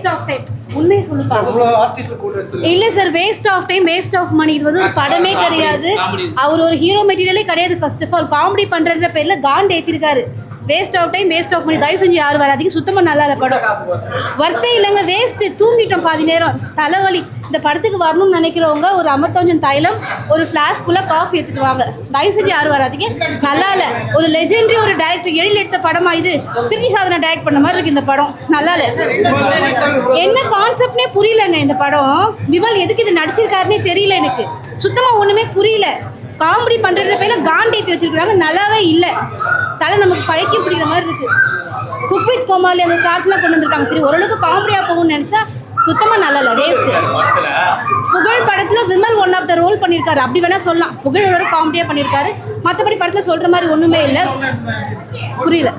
Waste of time. உண்மையை சொல்லுப்பா. இல்ல sir, waste of time, waste of money. இது வந்து ஒரு படமே கிடையாது. அவர் ஒரு ஹீரோ மெட்டீரியலே கிடையாது. ஃபர்ஸ்ட் ஆஃப் ஆல் காமெடி பண்றன்ற பேர்ல காண்ட் ஏத்திருக்காரு. Waste of time, waste of money. தயவு செஞ்சு யாரும் வராதிங்க. சுத்தமாக நல்லா இல்லை படம். வர்த்தே இல்லைங்க, வேஸ்ட்டு. தூங்கிட்டோம் பாதி நேரம், தலைவலி. இந்த படத்துக்கு வரணும்னு நினைக்கிறவங்க ஒரு அமிர்தாஞ்சன் தைலம், ஒரு ஃப்ளாஸ்க்குள்ளே காஃபி எடுத்துட்டு வாங்க. தயவு செஞ்சு யாரும் வராதிங்க. நல்லா இல்லை. ஒரு லெஜெண்டரி ஒரு டைரக்டர் எழில் எடுத்த படமா இது? திருச்சி சாதனை டைரக்ட் பண்ண மாதிரி இருக்கு இந்த படம். நல்லா இல்லை. என்ன கான்செப்ட்னே புரியலங்க இந்த படம். விமல் எதுக்கு இது நடிச்சிருக்காருன்னே தெரியல எனக்கு. சுத்தமாக ஒன்றுமே புரியல. காமெடி பண்ணுற பேர்ல காண்ட் ஏற்றி வச்சிருக்காங்க. நல்லாவே இல்லை. தலை நமக்கு பயக்கி பிடிக்கிற மாதிரி இருக்கு. குக் வித் கோமாளி அந்த ஸ்டார்ஸ்லாம் கொண்டு வந்திருக்காங்க. சரி, ஓரளவுக்கு காமெடியாக போகும்னு நினச்சா சுத்தமாக நல்லா இல்லை, வேஸ்ட்டு. புகழ் படத்தில் Vimal one of the role பண்ணியிருக்காரு, அப்படி வேணால் சொல்லலாம். புகழோட காமெடியாக பண்ணியிருக்காரு. மற்றபடி படத்தில் சொல்கிற மாதிரி ஒன்றுமே இல்லை. புரியல.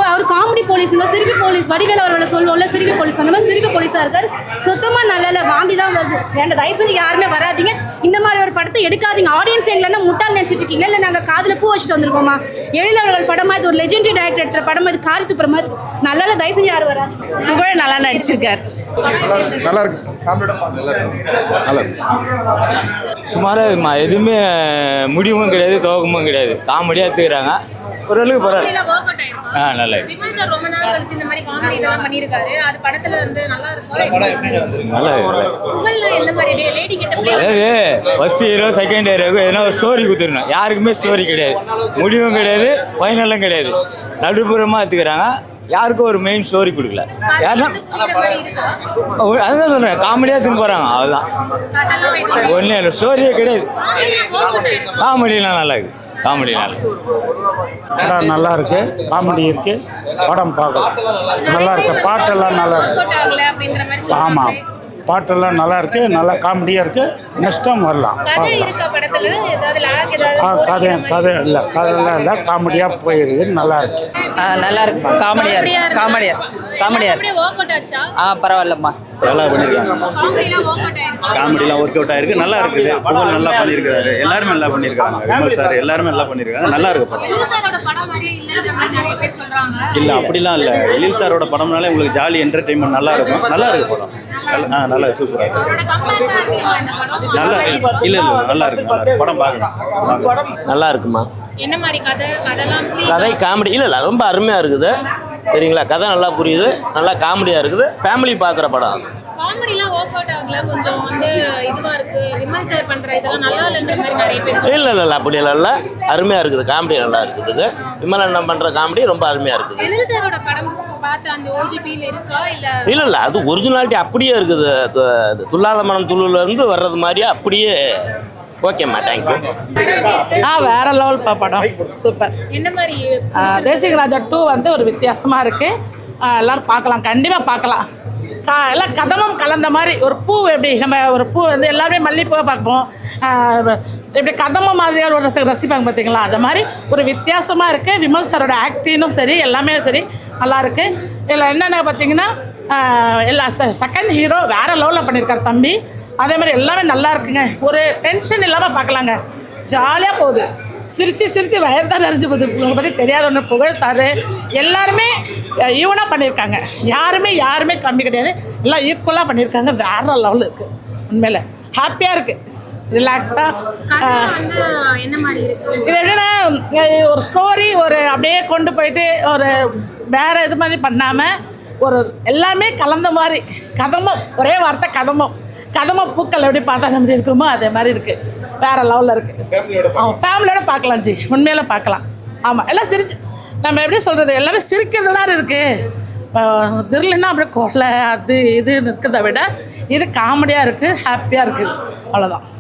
அவர் காமெடி போலீஸுங்க, சிரிப்பி போலீஸ். வடிவேல அவர்களை சொல்லுவோம்ல, சிரிப்பி போலீஸ். அந்த மாதிரி சிரிப்பி போலீஸாக இருக்காரு. சுத்தமாக நல்லா இல்லை, வாந்தி தான் வருது. வேண்டாம், தயவு செஞ்சு யாருமே வராதிங்க. இந்த மாதிரி ஒரு படத்தை எடுக்காதீங்க. ஆடியன்ஸ் எங்களா முட்டாள் நினச்சிட்டு இருக்கீங்க. இல்லை நாங்கள் காதில் பூ வச்சுட்டு வந்திருக்கோமா? எழில் அவர்கள் படமா இது? ஒரு லெஜெண்டரி டைரக்டர் எடுத்துகிற படமா இது? காரி துப்புற மாதிரி நல்லா இல்லை. தயவு செஞ்சு யாரும் வராது. புகழ் நல்லா நடிச்சிருக்காரு. நல்லா இருக்கு. நல்லா இருக்கு. சுமாராக எதுவுமே முடிவும் கிடையாது, துவக்கமும் கிடையாது. காமெடியாக எடுத்துக்கிறாங்க. ஓரளவுக்கு பரவாயில்ல. நல்லா இருக்கு. ரொம்ப நாள் கழிச்சு இந்த மாதிரி காமெடி இதெல்லாம் பண்ணிருக்காரு. அது படத்துல வந்து நல்லா இருக்கும். நல்லா இருக்கு. புகழ்ல எந்த மாதிரி லேடி கெட்டப்? அதாவது ஃபர்ஸ்ட் ஹீரோ செகண்ட் ஹீரோக்கு எதனா ஒரு ஸ்டோரி கொடுத்துருணும். யாருக்குமே ஸ்டோரி கிடையாது, முடிவும் கிடையாது, ஃபைனலும் கிடையாது. நடுப்புறமாக எடுத்துக்கிறாங்க. யாருக்கும் ஒரு மெயின் ஸ்டோரி கொடுக்கல. யாருன்னா அதுதான் சொல்கிறேன், காமெடியாக எடுத்துன்னு போகிறாங்க. அதுதான் ஒன்றும் இல்லை, ஸ்டோரியே கிடையாது. காமெடியெலாம் நல்லா இருக்குது. காமெடி படம் நல்லா இருக்கு. காமெடி இருக்கு. படம் பார்க்கலாம். நல்லா இருக்கு. பாட்டெல்லாம் நல்லா இருக்கு. ஆமாம், பாட்டெல்லாம் நல்லா இருக்கு. நல்லா காமெடியாக இருக்கு. நெக்ஸ்ட் டைம் வரலாம். கதையெல்லாம் இல்லை, காமெடியாக போயிருக்குது. நல்லா இருக்கு. நல்லா இருக்கு. காமெடியாக இருக்கு. பரவாயில்லம்மா, நல்லா பண்ணியிருக்காங்க. காமெடிலாம் ஒர்க் அவுட் ஆயிருக்கு. நல்லா இருக்குது. புகழ் நல்லா பண்ணியிருக்காரு. எல்லாருமே நல்லா பண்ணியிருக்காங்க. விமல் சார் எல்லாருமே நல்லா பண்ணியிருக்காங்க. நல்லா இருக்கு படம். இல்லை அப்படிலாம் இல்லை. எழில் சாரோட படம்னாலே உங்களுக்கு ஜாலி என்டர்டெயின்மெண்ட் நல்லா இருக்கும். நல்லா இருக்கு படம். நல்லா சூப்பராக இருக்கு. நல்லா இல்லை இல்லை நல்லா இருக்கு. நல்லா இருக்கு படம். பார்க்கலாம். நல்லா இருக்குமா? என்ன மாதிரி கதை காமெடி இல்லை, ரொம்ப அருமையாக இருக்குது. சரிங்களா? கதை நல்லா புரியுது, நல்லா காமெடியாக இருக்குது. ஃபேமிலி பார்க்குற படம். காமெடிலாம் ஒர்க் அவுட் ஆகல, கொஞ்சம் வந்து இதுவா இருக்கு. விமல் சார் பண்ற இதெல்லாம் நல்லா இல்லன்ற மாதிரி நிறைய பேர் இல்லை அப்படி இல்லை, அருமையாக இருக்குது. காமெடி நல்லா இருக்குது. விமல் அண்ணன் பண்ணுற காமெடி ரொம்ப அருமையாக இருக்குது. எழில் சாரோட படம் பார்த்து அந்த ஓஜி ஃபீல் இருக்கா? இல்லை அது ஒரிஜினாலிட்டி அப்படியே இருக்குது. துல்லாத மனம் துள்ளுலேருந்து வர்றது மாதிரியே அப்படியே. ஓகேம்மா, தேங்க்யூ. வேற லெவல் படம். சூப்பர். என்ன மாதிரி? தேசிகராஜா 2 வந்து ஒரு வித்தியாசமாக இருக்கு. எல்லாரும் பார்க்கலாம், கண்டிப்பாக பார்க்கலாம். எல்லாம் கதமும் கலந்த மாதிரி ஒரு பூ. எப்படி நம்ம ஒரு பூ வந்து எல்லாருமே மல்லிகைப்பூவை பார்ப்போம், எப்படி கதமும் மாதிரியாக ஒருத்தருக்கு ரசிப்பாங்க பார்த்தீங்களா? அது மாதிரி ஒரு வித்தியாசமாக இருக்குது. விமல் சாரோட ஆக்டிங்கும் சரி, எல்லாமே சரி நல்லா இருக்குது. இதில் என்னென்ன பார்த்தீங்கன்னா எல்லா செகண்ட் ஹீரோ வேறு லெவலில் பண்ணியிருக்காரு தம்பி. அதே மாதிரி எல்லாமே நல்லா இருக்குங்க. ஒரு டென்ஷன் இல்லாமல் பார்க்கலாங்க. ஜாலியாக போகுது. சிரித்து வயறு தான் நிறைஞ்சு போகுது. உங்களை பற்றி தெரியாத ஒன்று. புகழ் சார் எல்லாருமே ஈவனாக பண்ணியிருக்காங்க. யாருமே கம்மி கிடையாது. எல்லாம் ஈக்குவலாக பண்ணியிருக்காங்க. வேறு லெவலில் இருக்குது. உண்மையில் ஹாப்பியாக இருக்குது, ரிலாக்ஸாக. இது எப்படின்னா ஒரு ஸ்டோரி ஒரு அப்படியே கொண்டு போயிட்டு ஒரு வேறு இது மாதிரி பண்ணாமல் ஒரு எல்லாமே கலந்த மாதிரி. கதமும் ஒரே வார்த்தை கதம பூக்கள் எப்படி பார்த்தா நம்ம இருக்குமோ அதே மாதிரி இருக்குது. வேறு லெவலில் இருக்குது. ஃபேமிலியோட பார்க்கலாம் ஜி, உண்மையில பார்க்கலாம். ஆமாம், எல்லாம் சிரிச்சு நம்ம எப்படி சொல்கிறது, எல்லாமே சிரிக்கிறது தான் இருக்குது. திருளின்னா அப்படியே கொலை அது இதுன்னு இருக்கிறத விட இது காமெடியாக இருக்குது, ஹாப்பியாக இருக்குது. அவ்வளோதான்.